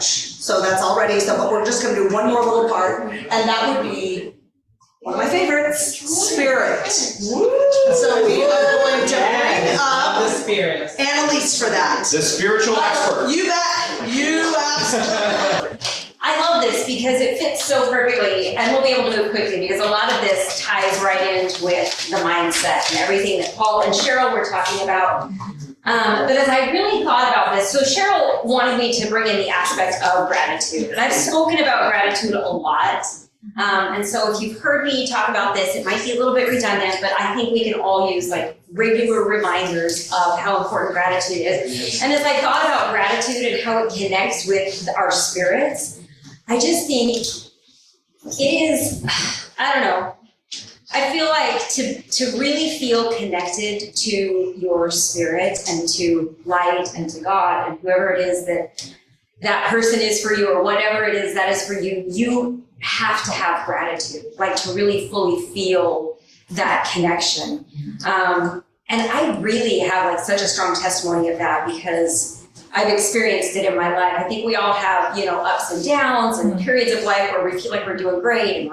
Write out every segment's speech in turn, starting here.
much. So that's already, but we're just gonna do one more little part, and that would be one of my favorites, spirit. So we are going to bring up the spirit. Annalise for that. The spiritual expert. You bet. You asked. I love this because it fits so perfectly, and we'll be able to move quickly because a lot of this ties right in with the mindset and everything that Paul and Cheryl were talking about. But as I really thought about this, so Cheryl wanted me to bring in the aspect of gratitude, and I've spoken about gratitude a lot. And so if you've heard me talk about this, it might be a little bit redundant, but I think we can all use like regular reminders of how important gratitude is. And as I thought about gratitude and how it connects with our spirits, I just think it is, I don't know, I feel like to really feel connected to your spirit and to light and to God and whoever it is that person is for you or whatever it is that is for you, you have to have gratitude, like to really fully feel that connection. And I really have like such a strong testimony of that because I've experienced it in my life. I think we all have, ups and downs and periods of life where we feel like we're doing great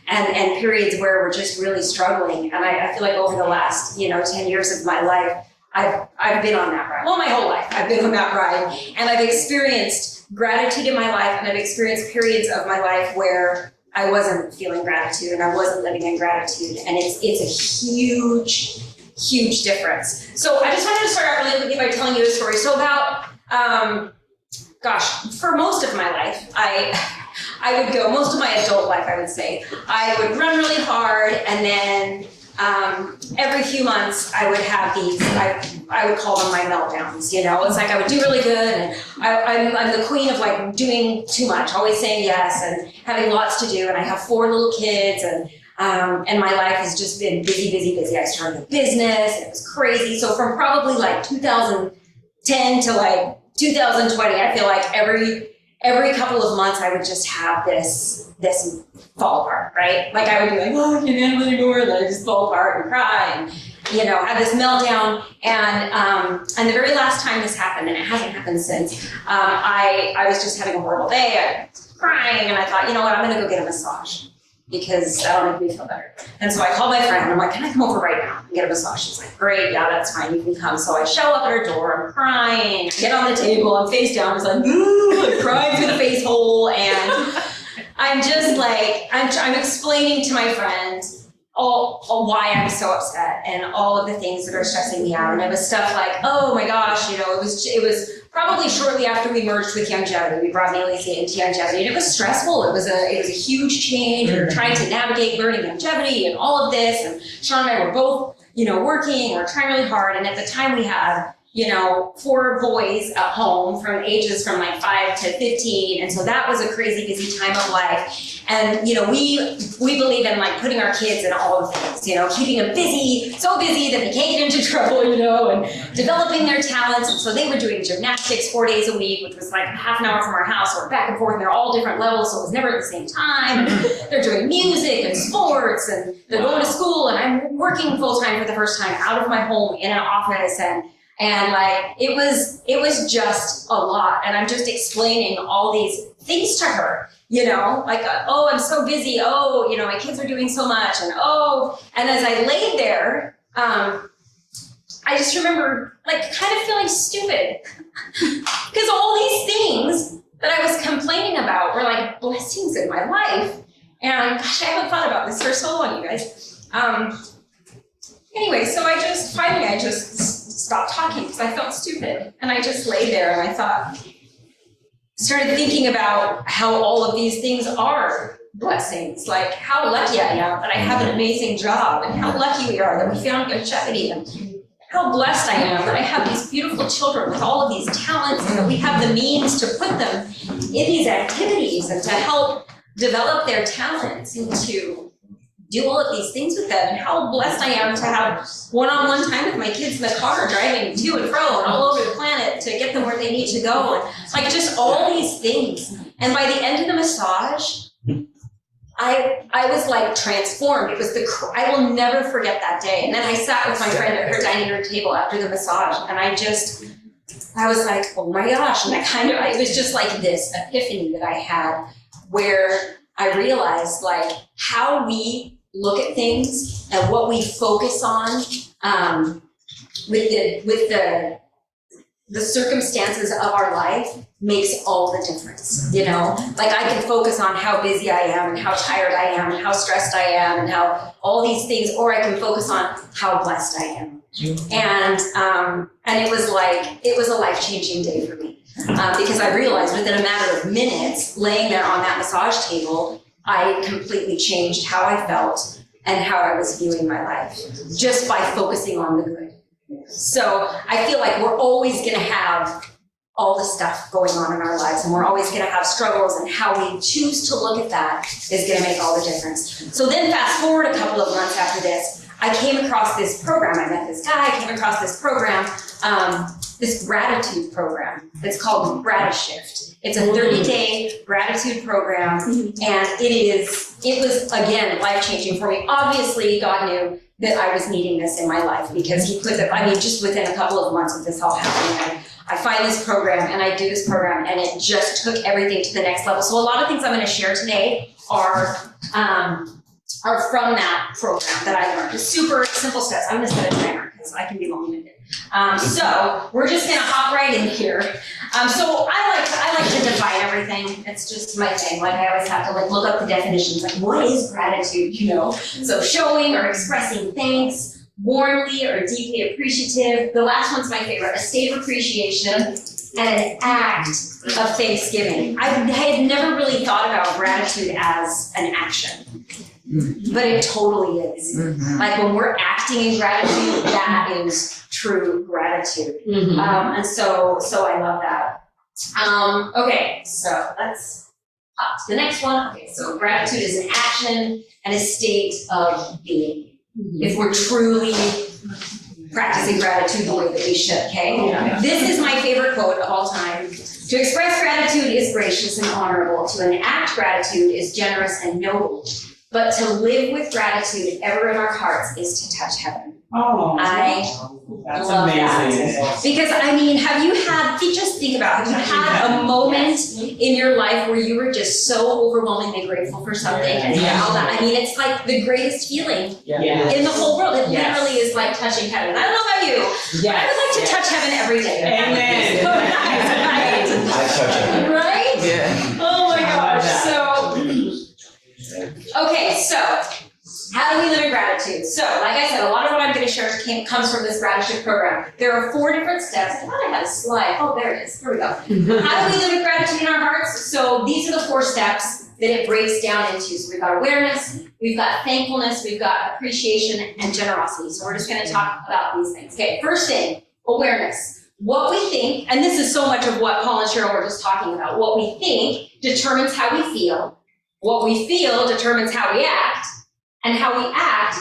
and periods where we're just really struggling. And I feel like over the last, 10 years of my life, I've been on that ride. Well, my whole life, I've been on that ride. And I've experienced gratitude in my life, and I've experienced periods of my life where I wasn't feeling gratitude and I wasn't living in gratitude. And it's a huge, huge difference. So I just wanted to start out really quickly by telling you a story. So about, for most of my life, I would go, most of my adult life, I would say, I would run really hard, and then every few months I would have these, I would call them my meltdowns, It's like I would do really good, and I'm the queen of like doing too much, always saying yes, and having lots to do, and I have 4 little kids, and my life has just been busy, busy, busy. I started a business, and it was crazy. So from probably like 2010 to like 2020, I feel like every couple of months I would just have this fall apart, right? Like I would be like, oh, I can't handle it anymore, and then I just fall apart and cry and, have this meltdown. And the very last time this happened, and it hasn't happened since, I was just having a horrible day. I was crying, and I thought, you know what, I'm gonna go get a massage because that'll make me feel better. And so I called my friend, and I'm like, can I come over right now and get a massage? She's like, great, yeah, that's fine, you can come. So I show up at her door, I'm crying, get on the table, I'm face down, I'm like, I'm crying through the face hole, and I'm just like, I'm explaining to my friend all why I'm so upset and all of the things that are stressing me out. And it was stuff like, oh my gosh, it was probably shortly after we merged with Youngevity. We brought Neely into Youngevity, and it was stressful. It was a huge change. We were trying to navigate learning Youngevity and all of this. And Sean and I were both, working. We're trying really hard. And at the time we had, 4 boys at home from ages from like 5 to 15. And so that was a crazy busy time of life. And, we believe in like putting our kids in all the things, keeping them busy, so busy that they can't get into trouble, and developing their talents. And so they were doing gymnastics 4 days a week, which was like half an hour from our house, or back and forth, and they're all different levels, so it was never at the same time. And they're doing music and sports, and they're going to school, and I'm working full time for the first time out of my home in an office, and like, it was just a lot. And I'm just explaining all these things to her, like, oh, I'm so busy. Oh, my kids are doing so much. And as I laid there, I just remember like kind of feeling stupid because all these things that I was complaining about were like blessings in my life. And gosh, I haven't thought about this for so long, you guys. Anyway, so I just stopped talking because I felt stupid. And I just lay there and I started thinking about how all of these things are blessings. Like how lucky I am that I have an amazing job, and how lucky we are that we found Youngevity, and how blessed I am that I have these beautiful children with all of these talents, and that we have the means to put them in these activities and to help develop their talents and to do all of these things with them, and how blessed I am to have one-on-one time with my kids in the car, driving to and fro and all over the planet to get them where they need to go, and like just all these things. And by the end of the massage, I was like transformed. It was I will never forget that day. And then I sat with my friend at her dining room table after the massage, and I I was like, oh my gosh, and it was just like this epiphany that I had where I realized like how we look at things and what we focus on with the circumstances of our life makes all the difference, you know? Like I can focus on how busy I am and how tired I am and how stressed I am and how all these things, or I can focus on how blessed I am. And it was a life-changing day for me. Because I realized within a matter of minutes, laying there on that massage table, I completely changed how I felt and how I was viewing my life, just by focusing on the good. So I feel like we're always gonna have all the stuff going on in our lives, and we're always gonna have struggles, and how we choose to look at that is gonna make all the difference. So then fast forward a couple of months after this, I came across this program. I met this guy, I came across this program, this gratitude program. It's called GratiShift. It's a 30-day gratitude program, and it was, again, life-changing for me. Obviously, God knew that I was needing this in my life, because he put it, just within a couple of months of this all happening, I find this program and I do this program, and it just took everything to the next level. So a lot of things I'm gonna share today are from that program that I learned. It's super simple steps. I'm gonna set a timer because I can be long-winded. So we're just gonna hop right in here. So I like to define everything. It's just my thing. Like I always have to look up the definitions. Like what is gratitude, you know? So showing or expressing thanks, warmly or deeply appreciative. The last one's my favorite, a state of appreciation and an act of thanksgiving. I had never really thought about gratitude as an action. But it totally is. Like when we're acting in gratitude, that is true gratitude. And so I love that. Okay, so let's hop to the next one. Okay, so gratitude is an action and a state of being. If we're truly practicing gratitude the way that we should, okay? Yeah. This is my favorite quote of all time. To express gratitude is gracious and honorable. To enact gratitude is generous and noble. But to live with gratitude ever in our hearts is to touch heaven. Oh, I that's love amazing. That. Because just think about, have you had a moment in your life where you were just so overwhelmingly grateful for something and all that? It's like the greatest feeling in the whole world. It literally is like touching heaven. I don't know about you, but I would like to touch heaven every day. Amen. I touch it. Right? Yeah. Oh my gosh. Okay, so how do we live in gratitude? So, like I said, a lot of what I'm going to share comes from this gratitude program. There are 4 different steps. I thought I had a slide. Oh, there it is. Here we go. How do we live with gratitude in our hearts? So these are the 4 steps that it breaks down into. So we've got awareness, we've got thankfulness, we've got appreciation, and generosity. So we're just going to talk about these things. Okay, first thing, awareness. What we think, and this is so much of what Paul and Cheryl were just talking about, what we think determines how we feel. What we feel determines how we act, and how we act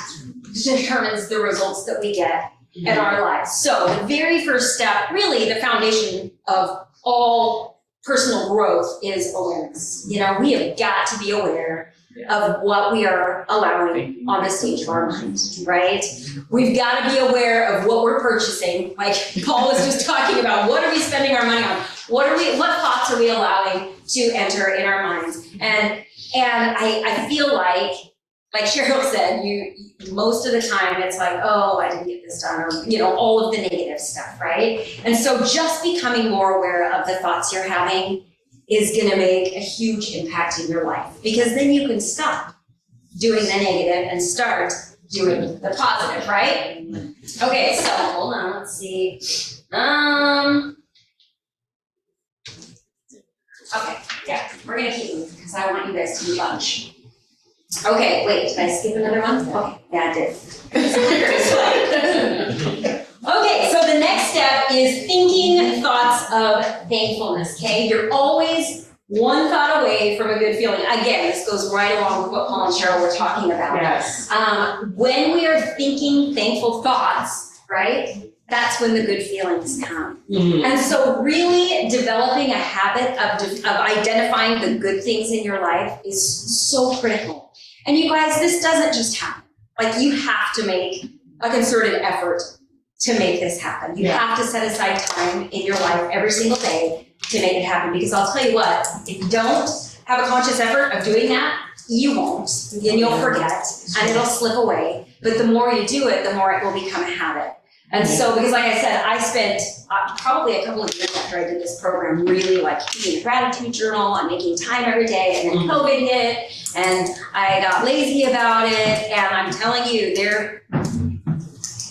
determines the results that we get in our lives. So the very first step, really the foundation of all personal growth, is awareness. You know, we have got to be aware of what we are allowing on the stage of our mind, right? We've got to be aware of what we're purchasing. Like Paul was just talking about, what are we spending our money on? What thoughts are we allowing to enter in our minds? And I feel like Cheryl said, most of the time it's like, oh, I didn't get this done, or, all of the negative stuff, right? And so just becoming more aware of the thoughts you're having is gonna make a huge impact in your life, because then you can stop doing the negative and start doing the positive, right? Okay, so hold on, let's see. Okay, yeah, we're gonna keep moving because I want you guys to eat lunch. Okay, wait, did I skip another one? Okay, yeah, I did. Okay, so the next step is thinking thoughts of thankfulness, okay? You're always one thought away from a good feeling. Again, this goes right along with what Paul and Cheryl were talking about. Yes. When we are thinking thankful thoughts, right? That's when the good feelings come. And so really developing a habit of identifying the good things in your life is so critical. And you guys, this doesn't just happen. Like, you have to make a concerted effort to make this happen. You have to set aside time in your life every single day to make it happen, because I'll tell you what, if you don't have a conscious effort of doing that, you won't, and you'll forget, and it'll slip away. But the more you do it, the more it will become a habit. And so, because like I said, I spent probably a couple of years after I did this program really like keeping a gratitude journal and making time every day, and then COVID hit, and I got lazy about it, and I'm telling you, there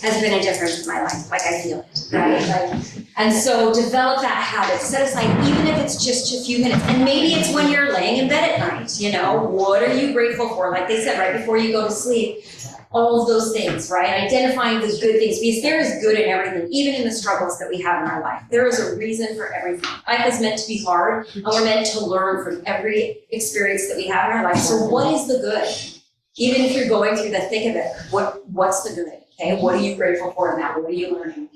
has been a difference in my life, like I feel it, right? Like, and so develop that habit, set aside, even if it's just a few minutes, and maybe it's when you're laying in bed at night, you know, what are you grateful for? Like they said, right before you go to sleep, all of those things, right? Identifying the good things, because there is good in everything, even in the struggles that we have in our life. There is a reason for everything. Life is meant to be hard, and we're meant to learn from every experience that we have in our life. So what is the good? Even if you're going through the thick of it, what's the good? Okay, what are you grateful for in that? What are you learning?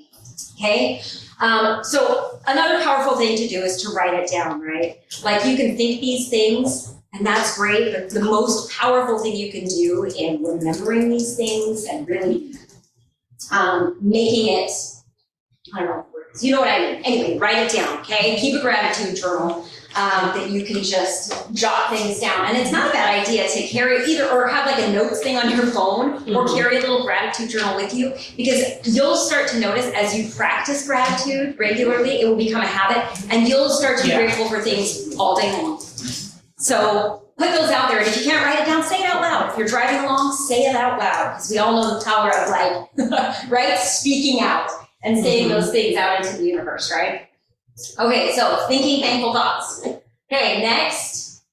Okay, so another powerful thing to do is to write it down, right? Like you can think these things, and that's great, but the most powerful thing you can do in remembering these things and really making it, I don't know, you know what I mean. Anyway, write it down, okay? Keep a gratitude journal that you can just jot things down. And it's not a bad idea to carry either, or have like a notes thing on your phone, or carry a little gratitude journal with you, because you'll start to notice as you practice gratitude regularly, it will become a habit, and you'll start to be grateful for things all day long. So put those out there, and if you can't write it down, say it out loud. If you're driving along, say it out loud, because we all know the power of like, right, speaking out and saying those things out into the universe, right? Okay, so thinking thankful thoughts. Okay, next,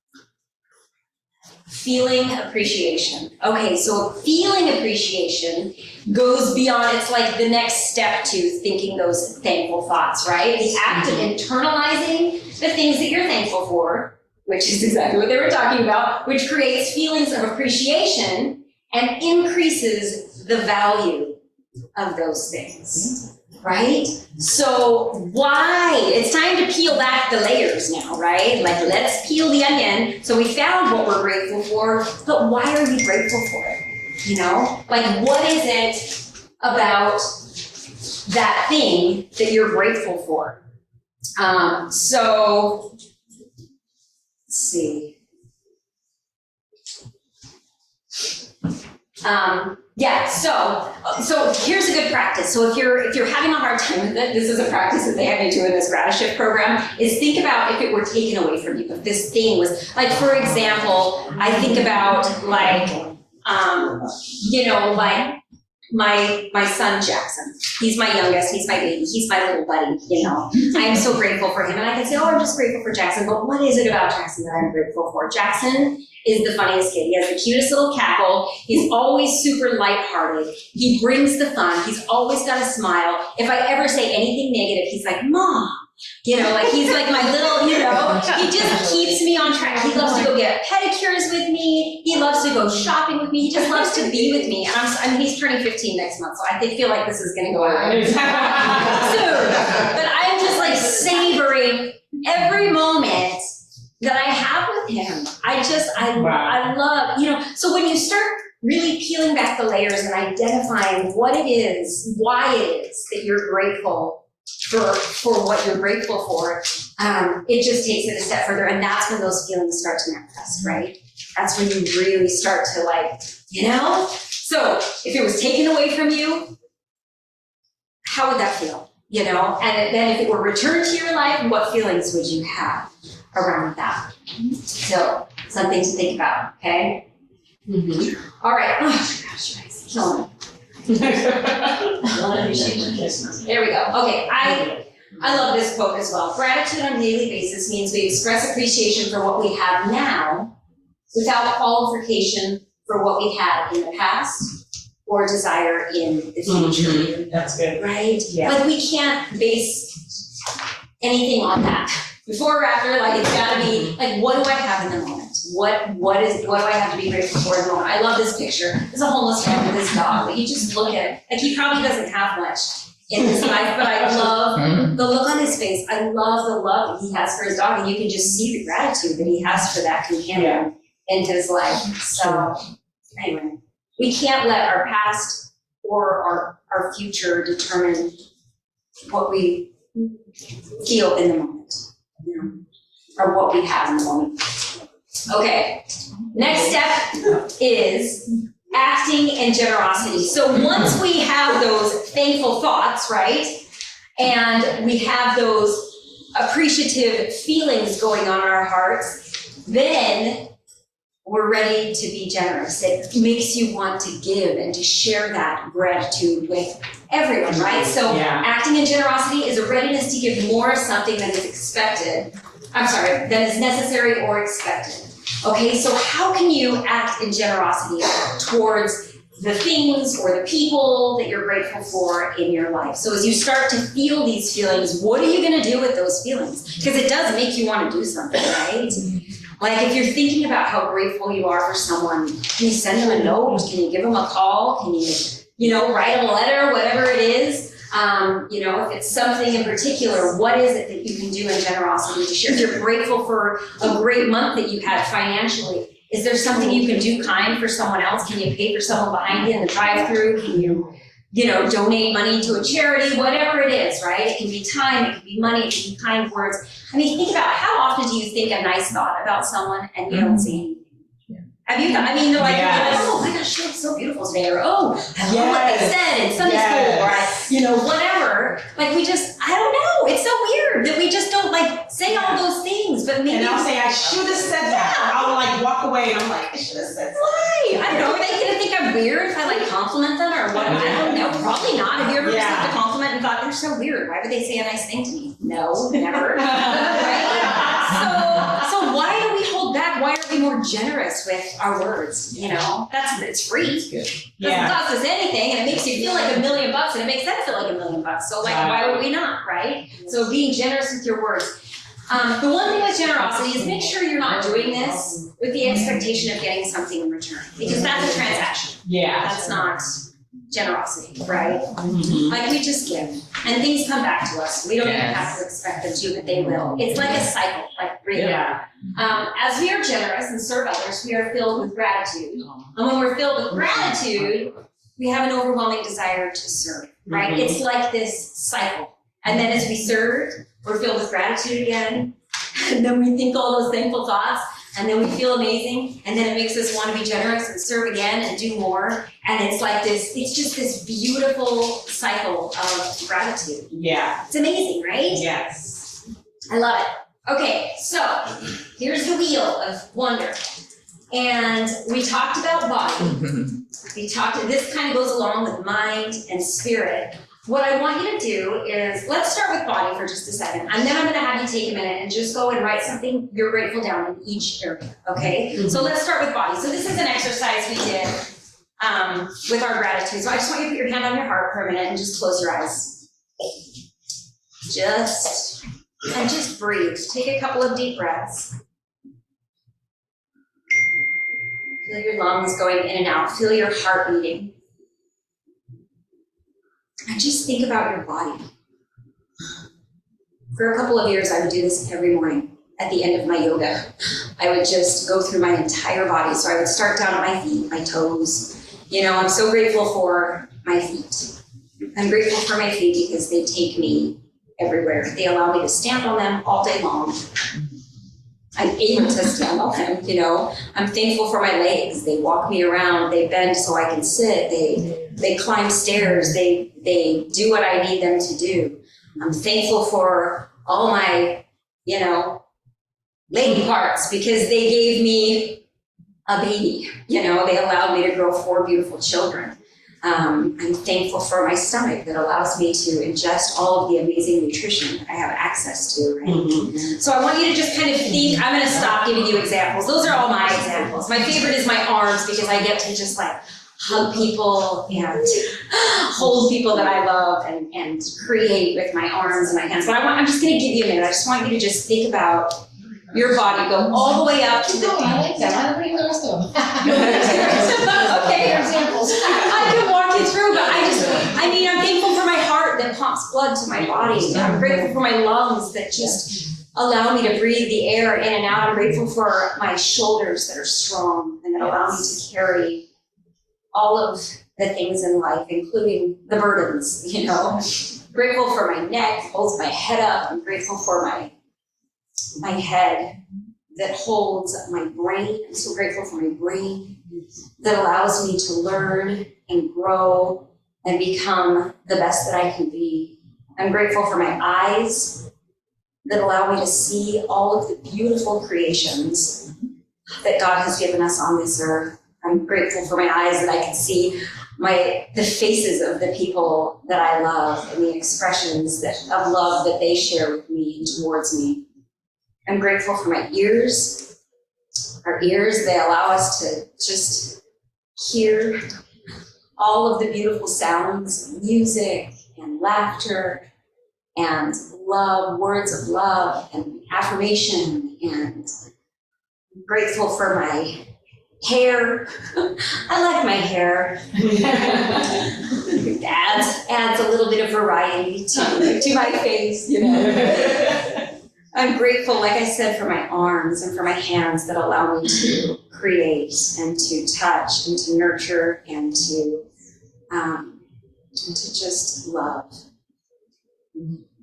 feeling appreciation. Okay, so feeling appreciation goes beyond, it's like the next step to thinking those thankful thoughts, right? The act of internalizing the things that you're thankful for, which is exactly what they were talking about, which creates feelings of appreciation and increases the value of those things. Right? So why? It's time to peel back the layers now, right? Like, let's peel the onion. So we found what we're grateful for, but why are you grateful for it? You know? Like, what is it about that thing that you're grateful for? So, let's see. Yeah, so here's a good practice. So if you're having a hard time with it, this is a practice that they have you do in this Gratitude program, is think about if it were taken away from you, if this thing was, like, for example, I think about like, you know, like my son Jackson. He's my youngest, he's my baby, he's my little buddy, you know. I am so grateful for him, and I can say, oh, I'm just grateful for Jackson, but what is it about Jackson that I'm grateful for? Jackson is the funniest kid. He has the cutest little cackle. He's always super lighthearted. He brings the fun. He's always got a smile. If I ever say anything negative, he's like, Mom. You know, like he's like my little, you know, he just keeps me on track. He loves to go get pedicures with me. He loves to go shopping with me. He just loves to be with me. And I mean, he's turning 15 next month, so I feel like this is going to go on soon. But I'm just like savoring every moment that I have with him. I love, you know, so when you start really peeling back the layers and identifying what it is, why it is that you're grateful for what you're grateful for, it just takes it a step further, and that's when those feelings start to manifest, right? That's when you really start to, like, you know? So if it was taken away from you, how would that feel? You know? And then if it were returned to your life, what feelings would you have around that? So something to think about, okay? All right. Oh my gosh, you guys kill me. There we go. Okay, I love this quote as well. Gratitude on a daily basis means we express appreciation for what we have now without qualification for what we had in the past or desire in the future. That's good. Right? Yeah. Like, we can't base anything on that. Before or after, like, it's gotta be, like, what do I have in the moment? What do I have to be grateful for in the moment? I love this picture. There's a homeless man with his dog, but you just look at it. Like, he probably doesn't have much in his life, but I love the look on his face. I love the love that he has for his dog, and you can just see the gratitude that he has for that companion in his life. So, anyway, we can't let our past or our future determine what we feel in the moment, you know, or what we have in the moment. Okay, next step is acting in generosity. So once we have those thankful thoughts, right, and we have those appreciative feelings going on in our hearts, then we're ready to be generous. It makes you want to give and to share that gratitude with everyone, right? So acting in generosity is a readiness to give more of something than is than is necessary or expected. Okay, so how can you act in generosity towards the things or the people that you're grateful for in your life? So as you start to feel these feelings, what are you gonna do with those feelings? Because it does make you want to do something, right? Like if you're thinking about how grateful you are for someone, can you send them a note? Can you give them a call? Can you write a letter, whatever it is? If it's something in particular, what is it that you can do in generosity to share? If you're grateful for a great month that you had financially, is there something you can do kind for someone else? Can you pay for someone behind you in the drive-through? Can you, donate money to a charity? Whatever it is, right? It can be time, it can be money, it can be kind words. I mean, think about how often do you think a nice thought about someone and you don't say anything? Have you? They're like, oh my gosh, she looks so beautiful today, or oh, I love what they said in Sunday school, or whatever. Like I don't know. It's so weird that we just don't say all those things, but maybe. And I'll say I should have said that. Or I'll walk away and I'm like, I should have said that. Why? I don't know. Are they gonna think I'm weird if I compliment them or what? I don't know. Probably not. Have you ever received a compliment and thought they're so weird? Why would they say a nice thing to me? No, never. Right? So why do we hold back? Why are we more generous with our words? It's free. It doesn't cost us anything, and it makes you feel like $1 million, and it makes them feel like $1 million. So why would we not, right? So being generous with your words. The one thing with generosity is make sure you're not doing this with the expectation of getting something in return, because that's a transaction. That's not generosity, right? We just give, and things come back to us. We don't even have to expect them to, but they will. It's like a cycle, really. As we are generous and serve others, we are filled with gratitude. And when we're filled with gratitude, we have an overwhelming desire to serve, right? It's like this cycle. And then as we serve, we're filled with gratitude again. And then we think all those thankful thoughts. And then we feel amazing, and then it makes us want to be generous and serve again and do more. And it's it's just this beautiful cycle of gratitude. It's amazing, right? Yes. I love it. Okay, so here's the wheel of wonder. And we talked about body. This kind of goes along with mind and spirit. What I want you to do is, let's start with body for just a second, and then I'm gonna have you take a minute and just go and write something you're grateful down in each area, okay? So let's start with body. So this is an exercise we did with our gratitude. So I just want you to put your hand on your heart for a minute and just close your eyes. Just breathe. Take a couple of deep breaths. Feel your lungs going in and out. Feel your heart beating. And just think about your body. For a couple of years, I would do this every morning at the end of my yoga. I would just go through my entire body. So I would start down at my feet, my toes. I'm so grateful for my feet. I'm grateful for my feet because they take me everywhere. They allow me to stand on them all day long. I'm able to stand on them, I'm thankful for my legs. They walk me around, they bend so I can sit, they climb stairs, they do what I need them to do. I'm thankful for all my, lady parts because they gave me a baby, they allowed me to grow 4 beautiful children. I'm thankful for my stomach that allows me to ingest all of the amazing nutrition that I have access to, right? So I want you to just kind of think, I'm gonna stop giving you examples. Those are all my examples. My favorite is my arms because I get to just hug people and hold people that I love and create with my arms and my hands. But I'm just gonna give you a minute. I just want you to just think about your body, go all the way up to the I like that. I don't bring the rest of them. Okay, examples. I can walk you through, but I'm thankful for my heart that pumps blood to my body. I'm grateful for my lungs that just allow me to breathe the air in and out. I'm grateful for my shoulders that are strong and that allow me to carry all of the things in life, including the burdens, you know. Grateful for my neck, holds my head up. I'm grateful for my head that holds my brain. I'm so grateful for my brain that allows me to learn and grow and become the best that I can be. I'm grateful for my eyes that allow me to see all of the beautiful creations that God has given us on this earth. I'm grateful for my eyes that I can see the faces of the people that I love and the expressions of love that they share with me and towards me. I'm grateful for my ears. Our ears, they allow us to just hear all of the beautiful sounds, music and laughter and love, words of love and affirmation. And I'm grateful for my hair. I like my hair. adds a little bit of variety to my face, you know. I'm grateful, like I said, for my arms and for my hands that allow me to create and to touch and to nurture and to just love.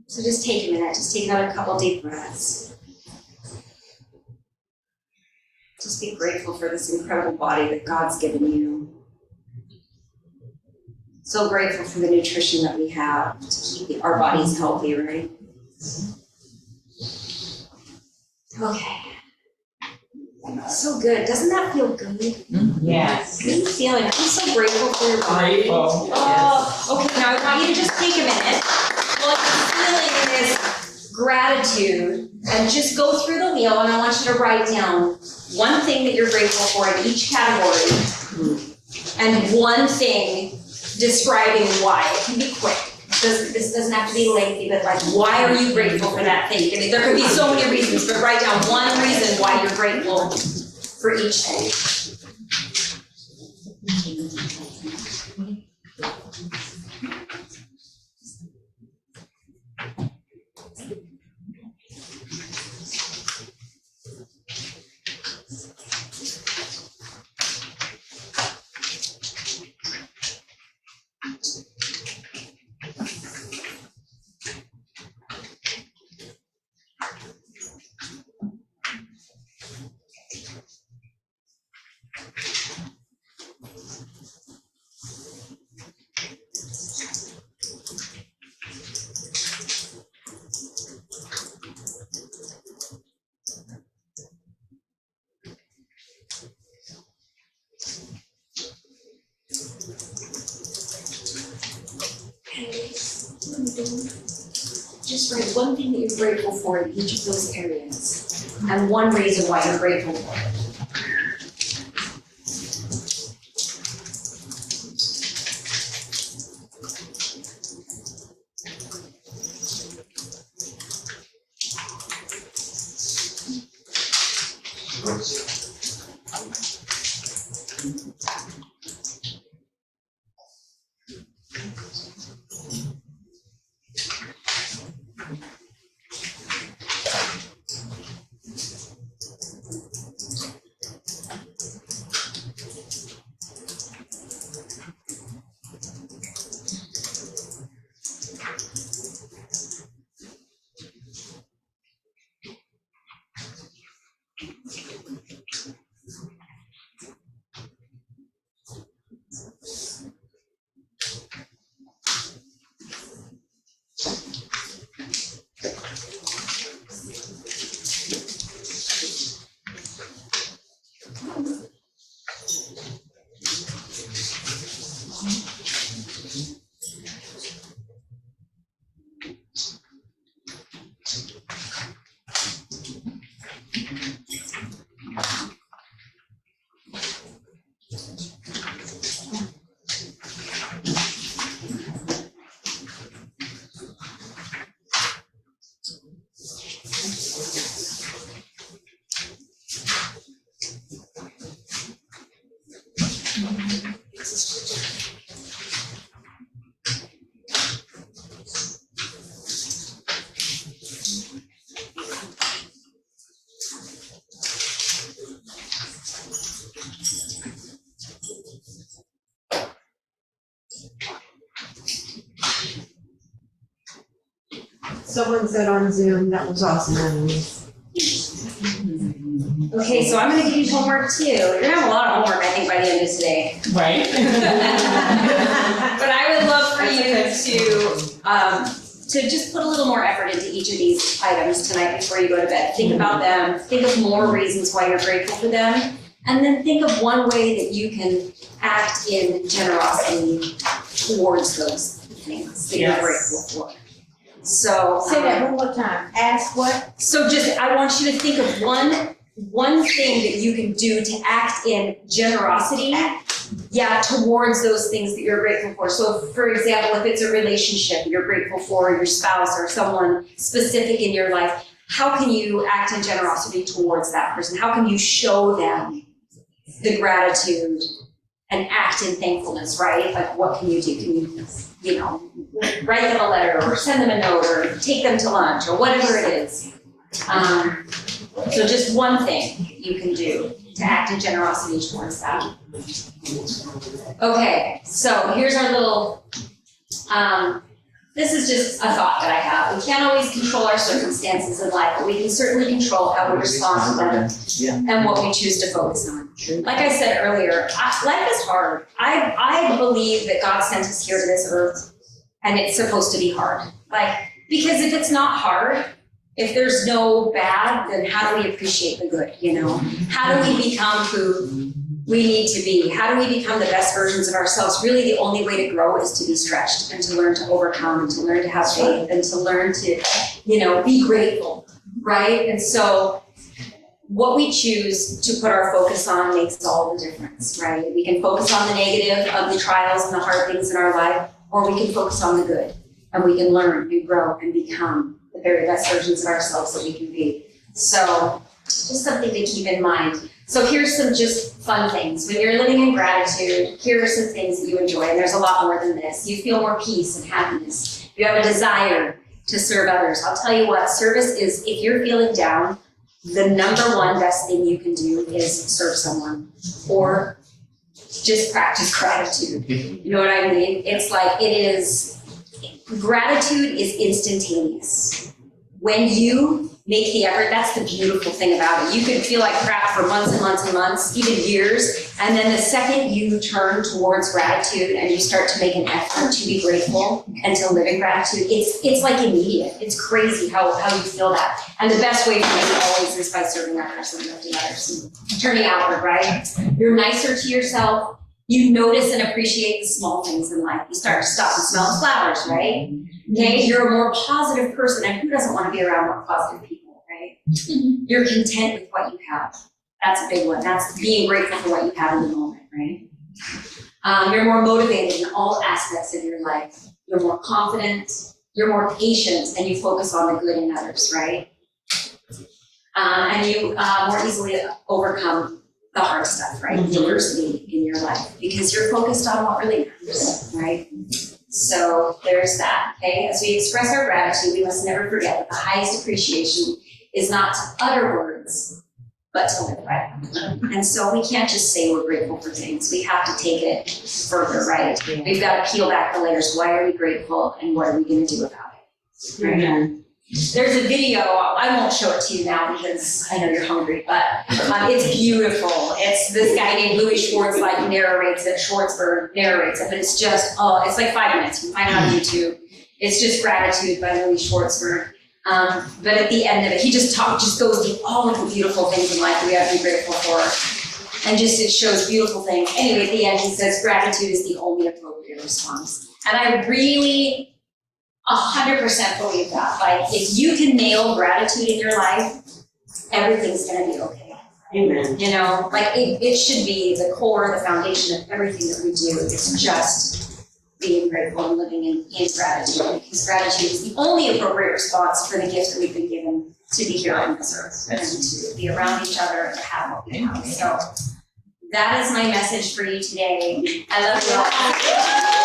So just take a minute, just take another couple deep breaths. Just be grateful for this incredible body that God's given you. So grateful for the nutrition that we have to keep our bodies healthy, right? Okay. So good. Doesn't that feel good? Yes. Good feeling. I'm so grateful for your body. Grateful. Oh, okay. Now I want you to just take a minute while you're feeling this gratitude and just go through the wheel, and I want you to write down one thing that you're grateful for in each category and one thing describing why. It can be quick. This doesn't have to be lengthy, but like, why are you grateful for that thing? I mean, there could be so many reasons, but write down one reason why you're grateful for each thing. Just write one thing that you're grateful for in each of those areas, and one reason why you're grateful for it. someone said on Zoom, that was awesome. Okay, so I'm gonna give you homework too. You're gonna have a lot of homework, I think, by the end of today. Right? But I would love for you to just put a little more effort into each of these items tonight before you go to bed. Think about them, think of more reasons why you're grateful for them, and then think of one way that you can act in generosity towards those things that you're Yes. grateful for. So Say that one more time. Ask what? So just, I want you to think of one thing that you can do to act in generosity, towards those things that you're grateful for. So for example, if it's a relationship you're grateful for, your spouse or someone specific in your life, how can you act in generosity towards that person? How can you show them the gratitude and act in thankfulness, right? Like what can you do? Can you write them a letter or send them a note or take them to lunch or whatever it is. So just one thing you can do to act in generosity towards that. Okay, so here's our little, this is just a thought that I have. We can't always control our circumstances in life, but we can certainly control how we respond to them and what we choose to focus on. Like I said earlier, life is hard. I believe that God sent us here to this earth and it's supposed to be hard. Because if it's not hard, if there's no bad, then how do we appreciate the good, How do we become who we need to be? How do we become the best versions of ourselves? Really, the only way to grow is to be stretched and to learn to overcome and to learn to have faith and to learn to, be grateful, right? And so what we choose to put our focus on makes all the difference, right? We can focus on the negative of the trials and the hard things in our life, or we can focus on the good, and we can learn and grow and become the very best versions of ourselves that we can be. So just something to keep in mind. So here's some just fun things. When you're living in gratitude, here are some things that you enjoy, and there's a lot more than this. You feel more peace and happiness. You have a desire to serve others. I'll tell you what, service is, if you're feeling down, the number one best thing you can do is serve someone or just practice gratitude. You know what I mean? It's like gratitude is instantaneous. When you make the effort, that's the beautiful thing about it. You could feel like crap for months and months and months, even years, and then the second you turn towards gratitude and you start to make an effort to be grateful and to live in gratitude, it's like immediate. It's crazy how you feel that. And the best way for me always is by serving others and lifting others and turning outward, right? You're nicer to yourself. You notice and appreciate the small things in life. You start to stop and smell the flowers, right? Okay, you're a more positive person, and who doesn't want to be around more positive people, right? You're content with what you have. That's a big one. That's being grateful for what you have in the moment, right? You're more motivated in all aspects of your life. You're more confident, you're more patient, and you focus on the good in others, right? And you more easily overcome the hard stuff, right? Diversity in your life, because you're focused on what really matters, right? So there's that, okay? As we express our gratitude, we must never forget that the highest appreciation is not to utter words, but to live by them. And so we can't just say we're grateful for things. We have to take it further, right? We've got to peel back the layers. Why are we grateful, and what are we going to do about it? Right? There's a video, I won't show it to you now because I know you're hungry, but it's beautiful. It's this guy named Louis Schwartzberg narrates it, but it's just, it's like 5 minutes. You can find it on YouTube. It's just Gratitude by Louis Schwartzberg. But at the end of it, he just goes through all of the beautiful things in life that we have to be grateful for. And just, it shows beautiful things. Anyway, at the end, he says, gratitude is the only appropriate response. And I really 100% believe that. Like, if you can nail gratitude in your life, everything's gonna be okay. Amen. It should be the core, the foundation of everything that we do. It's just being grateful and living in gratitude, because gratitude is the only appropriate response for the gift that we've been given to be here on this earth and to be around each other and to have what we have. So that is my message for you today. I love you all.